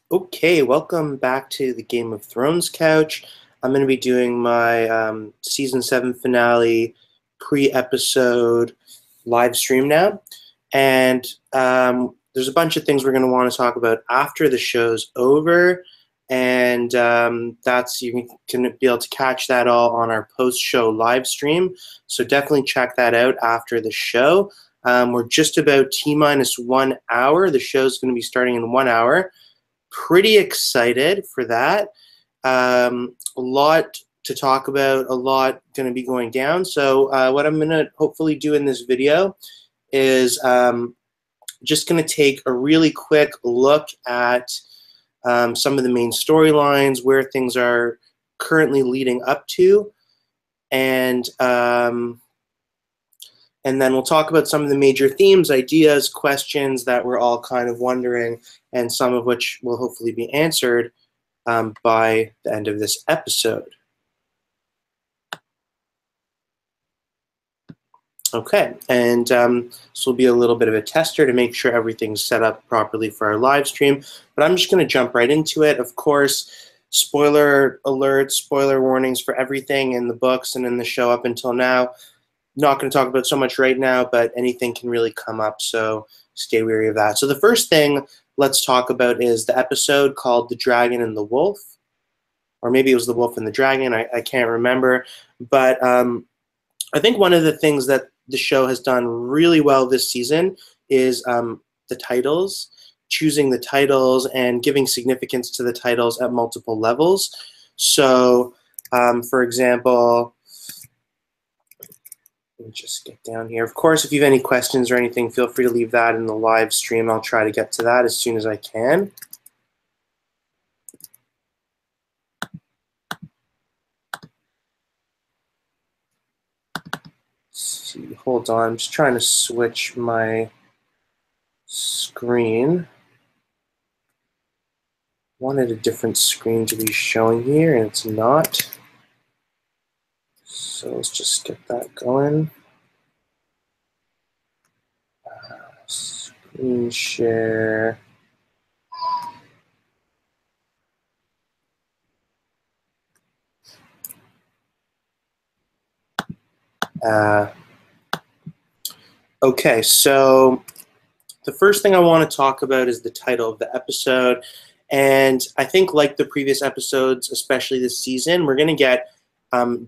Okay, welcome back to the Game of Thrones couch. I'm going to be doing my season 7 finale pre-episode live stream now. And there's a bunch of things we're going to want to talk about after the show's over. And that's you can be able to catch that all on our post-show live stream. So definitely check that out after the show. We're just about T-minus 1 hour. The show's going to be starting in 1 hour. Pretty excited for that. A lot to talk about, a lot going to be going down. So what I'm going to hopefully do in this video is just going to take a really quick look at some of the main storylines, where things are currently leading up to, and then we'll talk about some of the major themes, ideas, questions that we're all kind of wondering, and some of which will hopefully be answered by the end of this episode. Okay, and this will be a little bit of a tester to make sure everything's set up properly for our live stream, but I'm just going to jump right into it. Of course, spoiler alerts, spoiler warnings for everything in the books and in the show up until now. Not going to talk about so much right now, but anything can really come up, so stay wary of that. So the first thing let's talk about is the episode called The Dragon and the Wolf, or maybe it was The Wolf and the Dragon, I can't remember. But I think one of the things that the show has done really well this season is the titles, choosing the titles and giving significance to the titles at multiple levels. So, for example, let me just get down here. Of course, if you have any questions or anything, feel free to leave that in the live stream. I'll try to get to that as soon as I can. Let's see, hold on. I'm just trying to switch my screen. Wanted a different screen to be showing here, and it's not. So let's just get that going. Screen share. Okay, so the first thing I want to talk about is the title of the episode. And I think, like the previous episodes, especially this season, we're going to get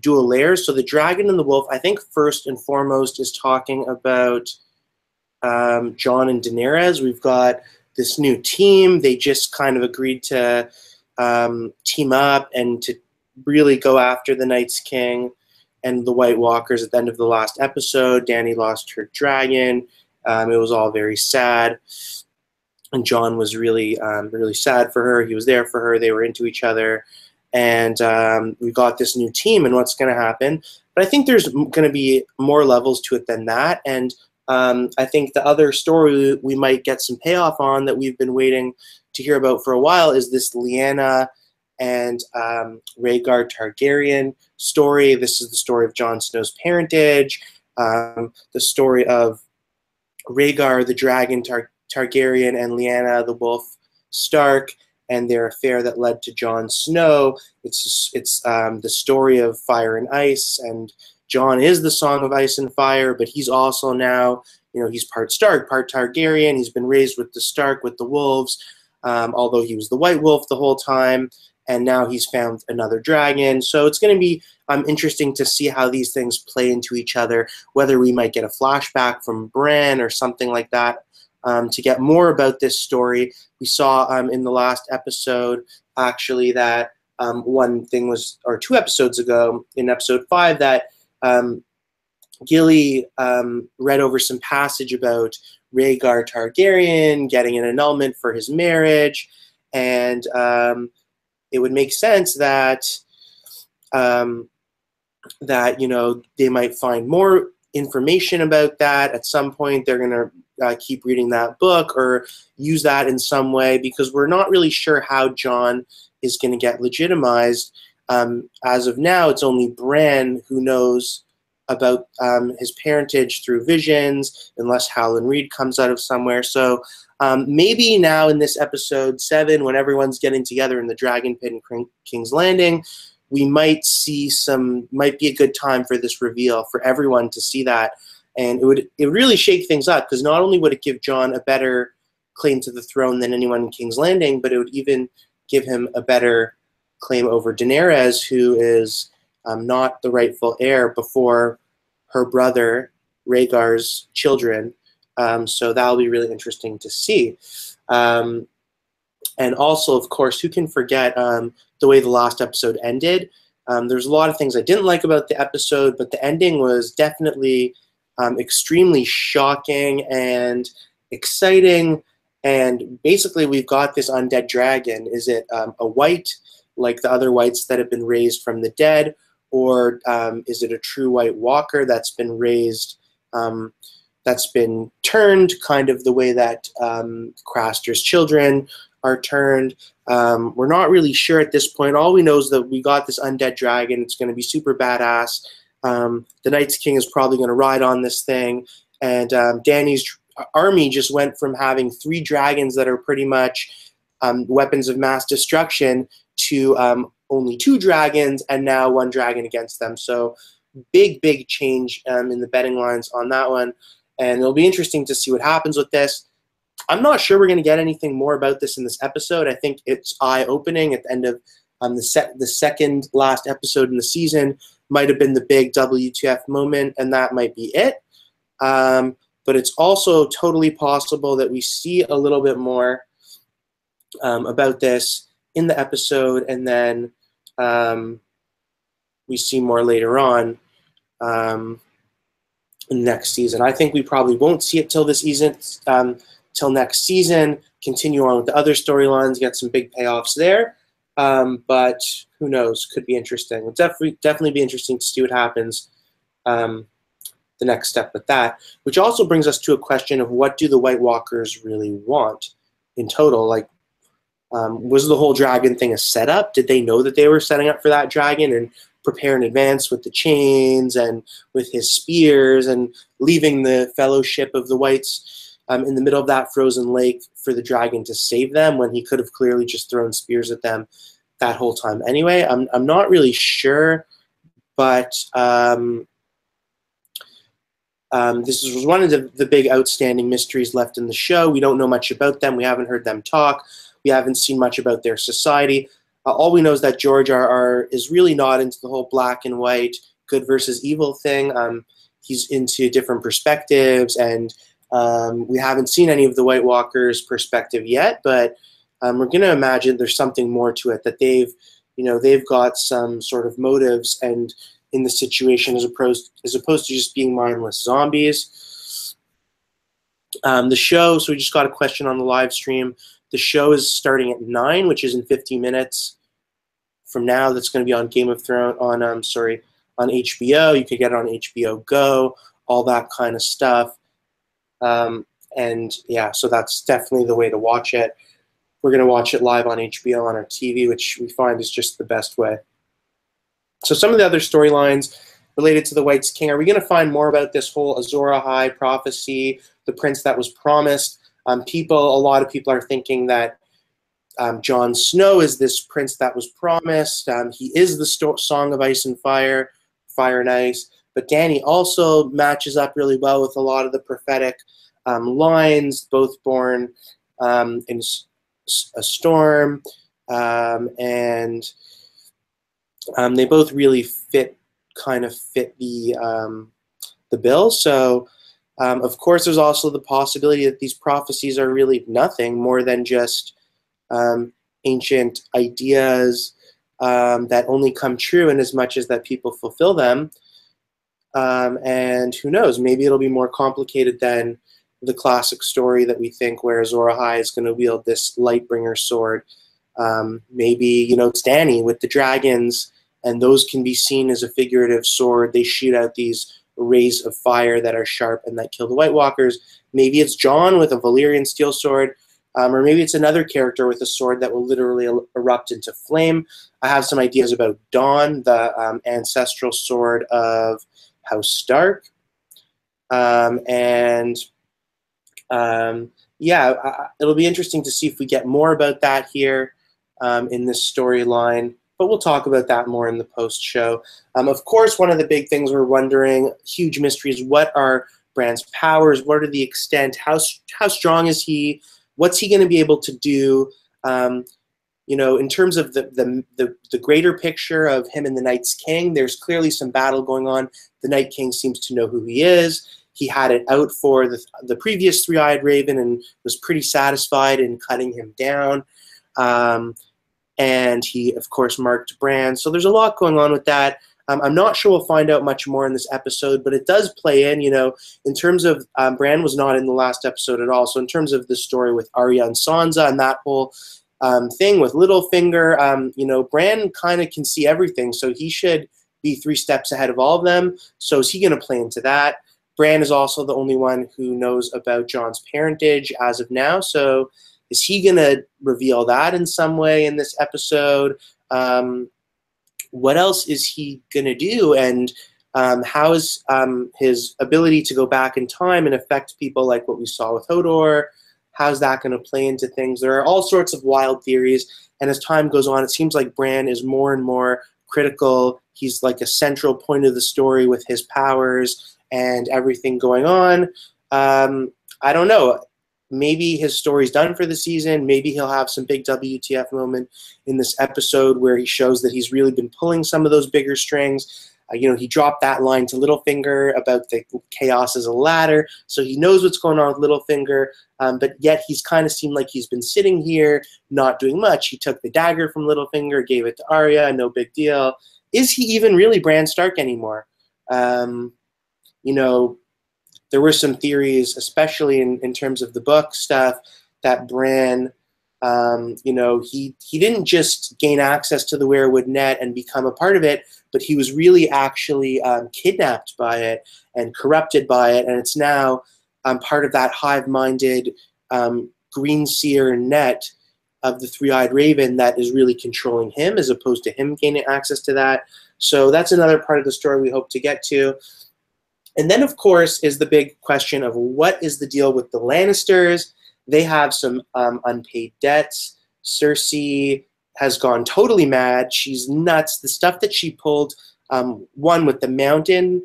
dual layers. So the Dragon and the Wolf, I think first and foremost is talking about Jon and Daenerys. We've got this new team. They just kind of agreed to team up and to really go after the Night's King and the White Walkers at the end of the last episode. Dany lost her dragon. It was all very sad. And Jon was really, really sad for her. He was there for her. They were into each other. And we got this new team and what's going to happen. But I think there's going to be more levels to it than that. And I think the other story we might get some payoff on that we've been waiting to hear about for a while is this Lyanna and Rhaegar Targaryen story. This is the story of Jon Snow's parentage, the story of Rhaegar the Dragon Targaryen and Lyanna the Wolf Stark and their affair that led to Jon Snow. It's the story of fire and ice, and Jon is the Song of Ice and Fire, but he's also now, he's part Stark, part Targaryen. He's been raised with the Stark, with the wolves, although he was the White Wolf the whole time, and now he's found another dragon. So it's going to be interesting to see how these things play into each other, whether we might get a flashback from Bran or something like that. To get more about this story, we saw in the last episode, actually, that one thing was, or 2 episodes ago, in episode 5, that Gilly read over some passage about Rhaegar Targaryen getting an annulment for his marriage, and it would make sense that they might find more information about that at some point. They're going to keep reading that book or use that in some way, because we're not really sure how Jon is going to get legitimized. As of now, it's only Bran who knows about his parentage through visions, unless Howland Reed comes out of somewhere. So maybe now in this episode 7, when everyone's getting together in the Dragon Pit in King's Landing, we might see might be a good time for this reveal for everyone to see that. And it would really shake things up, because not only would it give Jon a better claim to the throne than anyone in King's Landing, but it would even give him a better claim over Daenerys, who is not the rightful heir before her brother Rhaegar's children. So that'll be really interesting to see. And also, of course, who can forget the way the last episode ended? There's a lot of things I didn't like about the episode, but the ending was definitely extremely shocking and exciting. And basically, we've got this undead dragon. Is it a white, like the other whites that have been raised from the dead, or is it a true White Walker that's been raised, that's been turned kind of the way that Craster's children are turned? We're not really sure at this point. All we know is that we got this undead dragon. It's going to be super badass. The Night's King is probably going to ride on this thing, and Dany's army just went from having 3 dragons that are pretty much weapons of mass destruction to only 2 dragons, and now 1 dragon against them. So big change in the betting lines on that one, and it'll be interesting to see what happens with this. I'm not sure we're going to get anything more about this in this episode. I think it's eye-opening at the end of the second last episode in the season. Might have been the big WTF moment, and that might be it. But it's also totally possible that we see a little bit more about this in the episode, and then we see more later on next season. I think we probably won't see it till this season, till next season. Continue on with the other storylines, get some big payoffs there. But who knows? Could be interesting. It'll definitely be interesting to see what happens the next step with that. Which also brings us to a question of, what do the White Walkers really want in total? Like, was the whole dragon thing a setup? Did they know that they were setting up for that dragon and prepare in advance with the chains and with his spears and leaving the Fellowship of the Whites in the middle of that frozen lake for the dragon to save them, when he could have clearly just thrown spears at them that whole time anyway? I'm not really sure, but this was one of the big outstanding mysteries left in the show. We don't know much about them. We haven't heard them talk. We haven't seen much about their society. All we know is that George R.R. is really not into the whole black and white, good versus evil thing. He's into different perspectives, and we haven't seen any of the White Walkers' perspective yet, but we're going to imagine there's something more to it, that they've got some sort of motives and in the situation, as opposed to just being mindless zombies. The show, so we just got a question on the live stream. The show is starting at 9, which is in 50 minutes from now. That's going to be on Game of Thrones, on HBO. You could get it on HBO Go, all that kind of stuff. And yeah, so that's definitely the way to watch it. We're going to watch it live on HBO on our TV, which we find is just the best way. So some of the other storylines related to the Night's King. Are we going to find more about this whole Azor Ahai prophecy, the prince that was promised? A lot of people are thinking that Jon Snow is this prince that was promised. He is the Song of Ice and Fire, Fire and Ice. But Dany also matches up really well with a lot of the prophetic lines, both born in a storm, and they both really fit the bill. So, of course, there's also the possibility that these prophecies are really nothing more than just ancient ideas that only come true in as much as that people fulfill them. And who knows, maybe it'll be more complicated than the classic story that we think, where Azor Ahai is going to wield this Lightbringer sword. Maybe, it's Dany with the dragons, and those can be seen as a figurative sword. They shoot out these rays of fire that are sharp and that kill the White Walkers. Maybe it's Jon with a Valyrian steel sword, or maybe it's another character with a sword that will literally erupt into flame. I have some ideas about Dawn, the ancestral sword of House Stark. Yeah, it'll be interesting to see if we get more about that here in this storyline, but we'll talk about that more in the post-show. Of course, one of the big things we're wondering, huge mysteries, what are Bran's powers? What are the extent? How strong is he? What's he going to be able to do? You know, in terms of the greater picture of him and the Night's King, there's clearly some battle going on. The Night King seems to know who he is. He had it out for the previous Three-Eyed Raven and was pretty satisfied in cutting him down. And he, of course, marked Bran. So there's a lot going on with that. I'm not sure we'll find out much more in this episode, but it does play in, you know, in terms of Bran was not in the last episode at all. So in terms of the story with Arya and Sansa and that whole thing with Littlefinger, you know, Bran kind of can see everything. So he should be 3 steps ahead of all of them. So is he going to play into that? Bran is also the only one who knows about Jon's parentage as of now. So is he going to reveal that in some way in this episode? What else is he going to do? And how is his ability to go back in time and affect people like what we saw with Hodor? How's that going to play into things? There are all sorts of wild theories. And as time goes on, it seems like Bran is more and more critical. He's like a central point of the story with his powers and everything going on. I don't know. Maybe his story's done for the season. Maybe he'll have some big WTF moment in this episode where he shows that he's really been pulling some of those bigger strings. You know, he dropped that line to Littlefinger about the chaos as a ladder, so he knows what's going on with Littlefinger, but yet he's kind of seemed like he's been sitting here not doing much. He took the dagger from Littlefinger, gave it to Arya, no big deal. Is he even really Bran Stark anymore? You know, there were some theories, especially in terms of the book stuff, that Bran, you know, he didn't just gain access to the Weirwood net and become a part of it, but he was really actually kidnapped by it and corrupted by it, and it's now part of that hive-minded green seer net of the Three-Eyed Raven that is really controlling him as opposed to him gaining access to that. So that's another part of the story we hope to get to. And then, of course, is the big question of what is the deal with the Lannisters? They have some unpaid debts. Cersei has gone totally mad. She's nuts. The stuff that she pulled, one with the Mountain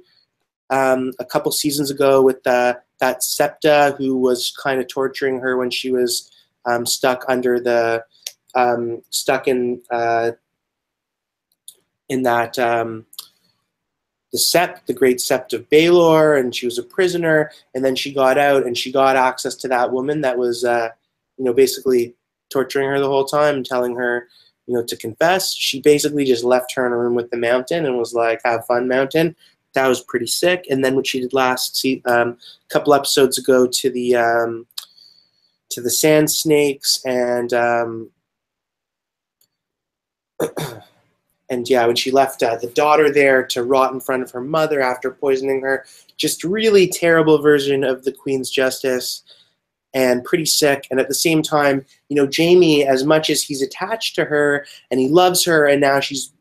a couple seasons ago with that Septa who was kind of torturing her when she was stuck under the stuck in that the Great Sept of Baelor, and she was a prisoner, and then she got out and she got access to that woman that was, you know, basically torturing her the whole time and telling her, you know, to confess. She basically just left her in a room with the Mountain and was like, "Have fun, Mountain." That was pretty sick. And then what she did couple episodes ago to the Sand Snakes and and yeah, when she left the daughter there to rot in front of her mother after poisoning her, just really terrible version of the Queen's Justice and pretty sick. And at the same time, you know, Jaime, as much as he's attached to her and he loves her, and now she's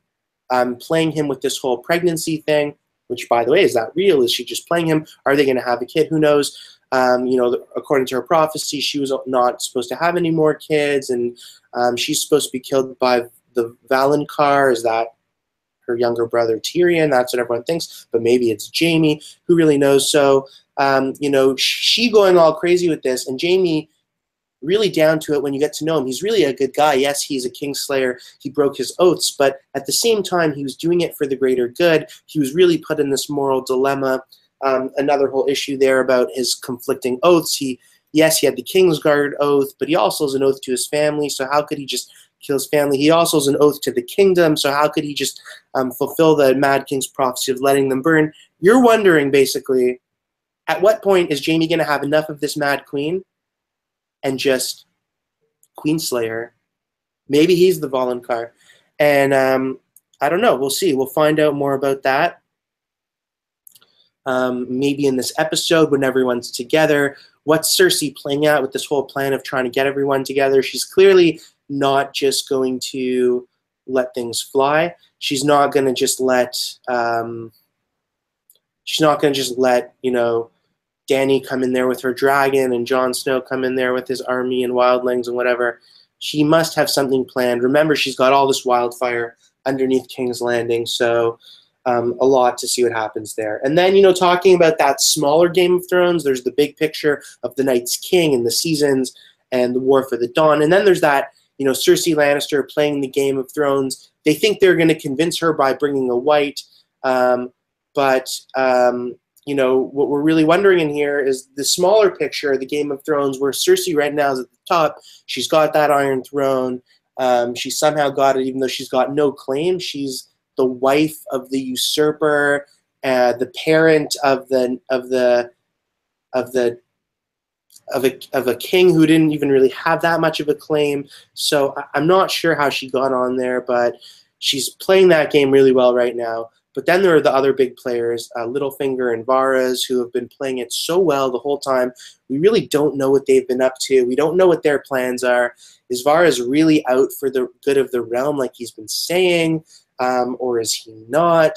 playing him with this whole pregnancy thing, which, by the way, is that real? Is she just playing him? Are they going to have a kid? Who knows? You know, according to her prophecy, she was not supposed to have any more kids, and she's supposed to be killed by the Valonqar. Is that her younger brother Tyrion? That's what everyone thinks, but maybe it's Jaime. Who really knows? So, you know, she going all crazy with this, and Jaime really down to it when you get to know him. He's really a good guy. Yes, he's a Kingslayer. He broke his oaths, but at the same time, he was doing it for the greater good. He was really put in this moral dilemma. Another whole issue there about his conflicting oaths. Yes, he had the Kingsguard oath, but he also has an oath to his family, so how could he just kill his family? He also has an oath to the kingdom, so how could he just fulfill the Mad King's prophecy of letting them burn? You're wondering, basically, at what point is Jaime going to have enough of this Mad Queen and just Queenslayer? Maybe he's the Valonqar. And I don't know. We'll see. We'll find out more about that. Maybe in this episode when everyone's together. What's Cersei playing out with this whole plan of trying to get everyone together? She's clearly not just going to let things fly. She's not going to just let She's not going to just let, Dany come in there with her dragon and Jon Snow come in there with his army and wildlings and whatever. She must have something planned. Remember, she's got all this wildfire underneath King's Landing, so a lot to see what happens there. And then, talking about that smaller Game of Thrones, there's the big picture of the Night's King and the seasons and the War for the Dawn. And then there's that, Cersei Lannister playing the Game of Thrones. They think they're going to convince her by bringing a white, but what we're really wondering in here is the smaller picture, the Game of Thrones, where Cersei right now is at the top. She's got that Iron Throne. She somehow got it, even though she's got no claim. She's the wife of the usurper, the parent of a king who didn't even really have that much of a claim. So I'm not sure how she got on there, but she's playing that game really well right now. But then there are the other big players, Littlefinger and Varys, who have been playing it so well the whole time. We really don't know what they've been up to. We don't know what their plans are. Is Varys really out for the good of the realm like he's been saying, or is he not?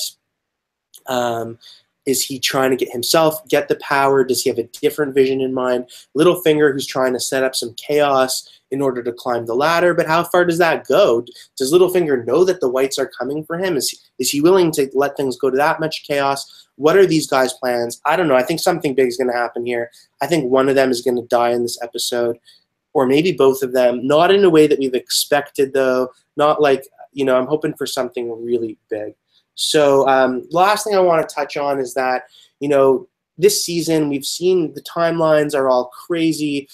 Is he trying to get the power? Does he have a different vision in mind? Littlefinger, who's trying to set up some chaos in order to climb the ladder, but how far does that go? Does Littlefinger know that the whites are coming for him? Is he willing to let things go to that much chaos? What are these guys' plans? I don't know. I think something big is going to happen here. I think one of them is going to die in this episode, or maybe both of them. Not in a way that we've expected, though. Not like, I'm hoping for something really big. So last thing I want to touch on is that, this season we've seen the timelines are all crazy.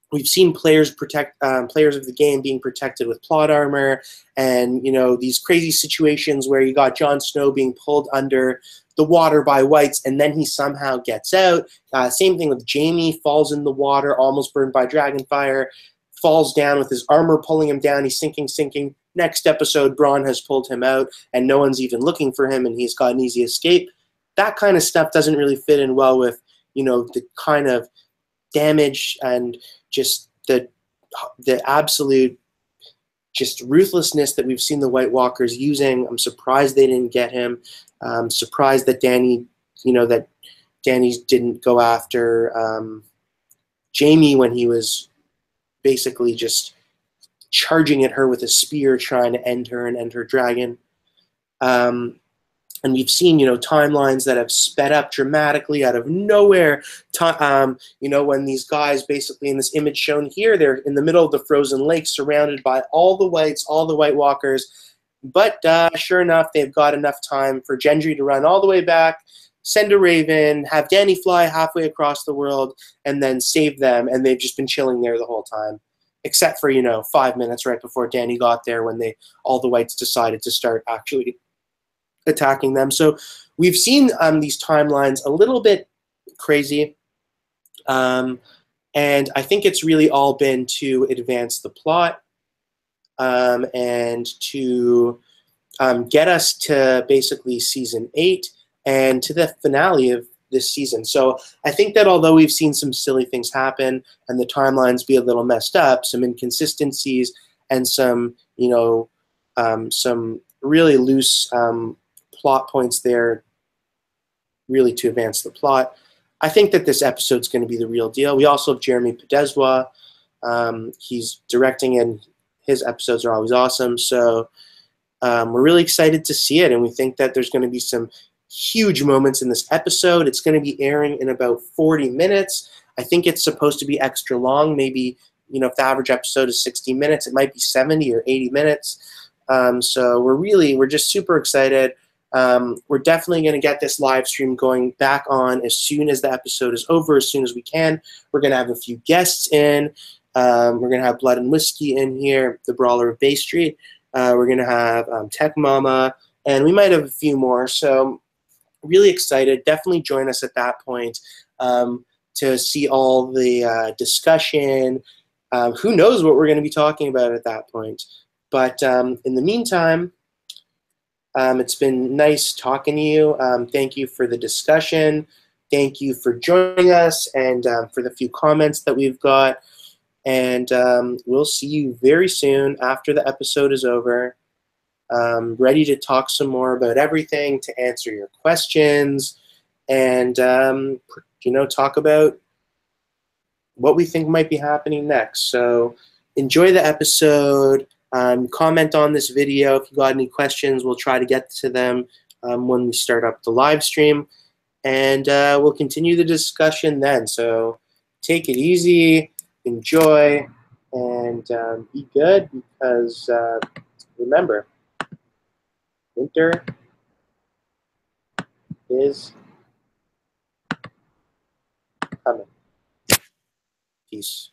We've seen players of the game being protected with plot armor, and these crazy situations where you got Jon Snow being pulled under the water by whites, and then he somehow gets out. Same thing with Jaime, falls in the water, almost burned by dragonfire, falls down with his armor pulling him down. He's sinking. Next episode, Bronn has pulled him out, and no one's even looking for him, and he's got an easy escape. That kind of stuff doesn't really fit in well with the kind of damage and just the absolute just ruthlessness that we've seen the White Walkers using. I'm surprised they didn't get him. I'm surprised that Dany didn't go after Jaime when he was basically just charging at her with a spear, trying to end her and end her dragon. And we've seen, timelines that have sped up dramatically out of nowhere. When these guys, basically in this image shown here, they're in the middle of the frozen lake, surrounded by all the whites, all the White Walkers. But sure enough, they've got enough time for Gendry to run all the way back, send a raven, have Dany fly halfway across the world, and then save them. And they've just been chilling there the whole time, except for 5 minutes right before Dany got there, when all the whites decided to start actually attacking them. So we've seen these timelines a little bit crazy, and I think it's really all been to advance the plot and to get us to basically season 8 and to the finale of this season. So I think that although we've seen some silly things happen and the timelines be a little messed up, some inconsistencies and some really loose plot points there, really to advance the plot, I think that this episode's going to be the real deal. We also have Jeremy Podeswa. He's directing, and his episodes are always awesome. So we're really excited to see it, and we think that there's going to be some huge moments in this episode. It's going to be airing in about 40 minutes. I think it's supposed to be extra long. Maybe, if the average episode is 60 minutes, it might be 70 or 80 minutes. So we're just super excited. We're definitely going to get this live stream going back on as soon as the episode is over, as soon as we can. We're going to have a few guests in. We're going to have Blood and Whiskey in here, the Brawler of Bay Street. We're going to have Tech Mama, and we might have a few more. So really excited. Definitely join us at that point to see all the discussion. Who knows what we're going to be talking about at that point. But in the meantime, it's been nice talking to you. Thank you for the discussion. Thank you for joining us and for the few comments that we've got. And we'll see you very soon after the episode is over. Ready to talk some more about everything, to answer your questions, and talk about what we think might be happening next. So enjoy the episode. Comment on this video if you got any questions. We'll try to get to them when we start up the live stream, and we'll continue the discussion then. So take it easy, enjoy, and be good, because remember, winter is coming. Peace.